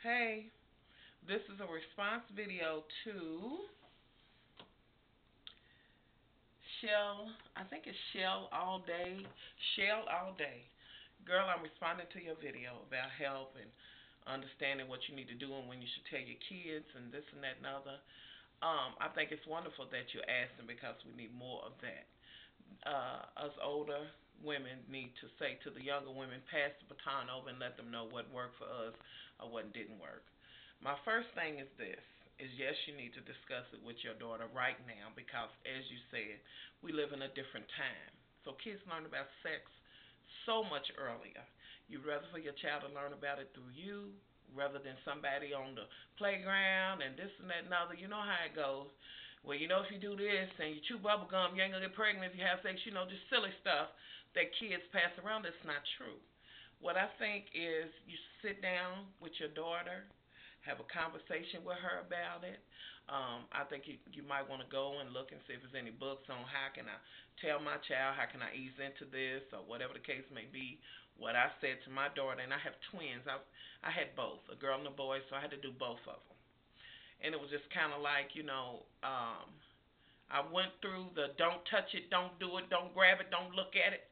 Hey, this is a response video to Shell. I think it's Shell All Day. Shell All Day. Girl, I'm responding to your video about health and understanding what you need to do and when you should tell your kids and this and that and other. I think it's wonderful that you're asking because we need more of that. Us older women need to say to the younger women, pass the baton over and let them know what worked for us or what didn't work. My first thing is this is yes, you need to discuss it with your daughter right now because as you said, we live in a different time. So kids learn about sex so much earlier. You'd rather for your child to learn about it through you rather than somebody on the playground and this and that and other. You know how it goes. Well, if you do this and you chew bubble gum, you ain't gonna get pregnant if you have sex. Just silly stuff that kids pass around. That's not true. What I think is you sit down with your daughter, have a conversation with her about it. I think you might want to go and look and see if there's any books on how can I tell my child, how can I ease into this, or whatever the case may be. What I said to my daughter, and I have twins. I had both, a girl and a boy, so I had to do both of them. And it was just kind of like, I went through the don't touch it, don't do it, don't grab it, don't look at it,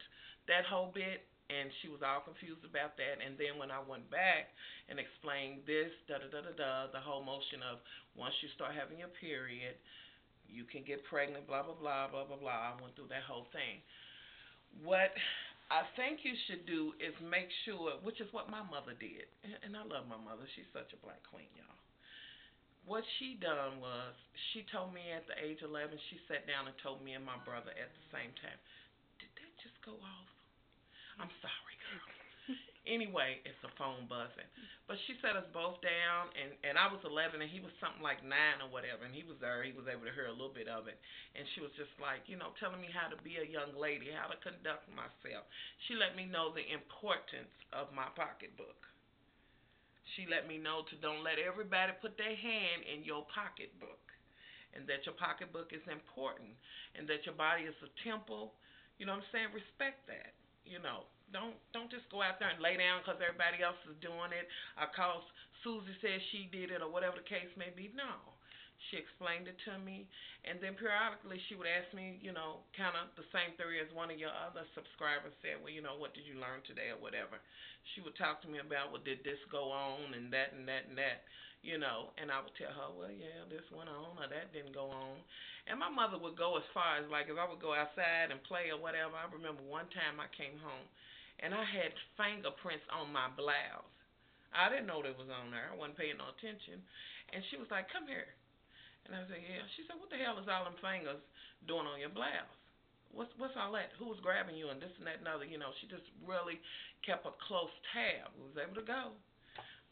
that whole bit. And she was all confused about that. And then when I went back and explained this, da da da da da, the whole motion of once you start having your period, you can get pregnant, blah blah blah blah blah blah. I went through that whole thing. What I think you should do is make sure, which is what my mother did, and I love my mother. She's such a black queen, y'all. What she done was she told me at the age of 11, she sat down and told me and my brother at the same time. Did that just go off? I'm sorry, girl. Anyway, it's a phone buzzing. But she set us both down, and I was 11, and he was something like 9 or whatever, and he was there. He was able to hear a little bit of it. And she was just like, telling me how to be a young lady, how to conduct myself. She let me know the importance of my pocketbook. She let me know to don't let everybody put their hand in your pocketbook, and that your pocketbook is important, and that your body is a temple. You know what I'm saying? Respect that. Don't just go out there and lay down because everybody else is doing it. Or cause Susie says she did it, or whatever the case may be. No, she explained it to me, and then periodically she would ask me, kind of the same theory as one of your other subscribers said. Well, what did you learn today, or whatever. She would talk to me about, well, did this go on, and that, and that, and that. And I would tell her, well, yeah, this went on, or that didn't go on. And my mother would go as far as, like, if I would go outside and play or whatever. I remember one time I came home and I had fingerprints on my blouse. I didn't know they was on there. I wasn't paying no attention. And she was like, come here. And I said, yeah. She said, what the hell is all them fingers doing on your blouse? What's all that? Who was grabbing you and this and that and other? She just really kept a close tab. We was able to go.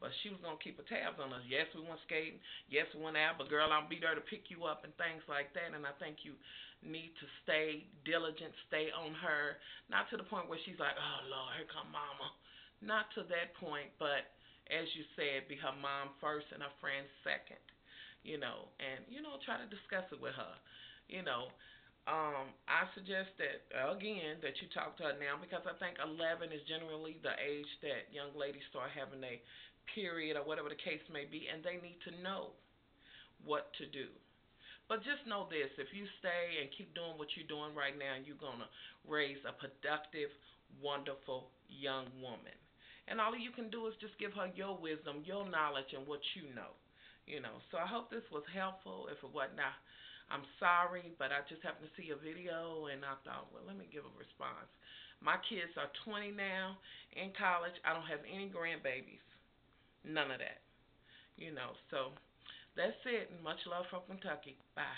But she was gonna keep a tabs on us. Yes, we went skating. Yes, we went out. But girl, I'll be there to pick you up and things like that. And I think you need to stay diligent, stay on her. Not to the point where she's like, oh Lord, here come Mama. Not to that point, but as you said, be her mom first and her friend second. And try to discuss it with her. You know, I suggest that again that you talk to her now because I think 11 is generally the age that young ladies start having a period or whatever the case may be, and they need to know what to do. But just know this: if you stay and keep doing what you're doing right now, you're gonna raise a productive, wonderful young woman. And all you can do is just give her your wisdom, your knowledge, and what you know. So I hope this was helpful. If it wasn't, I'm sorry, but I just happened to see a video and I thought, well, let me give a response. My kids are 20 now, in college. I don't have any grandbabies. None of that. So that's it. Much love from Kentucky. Bye.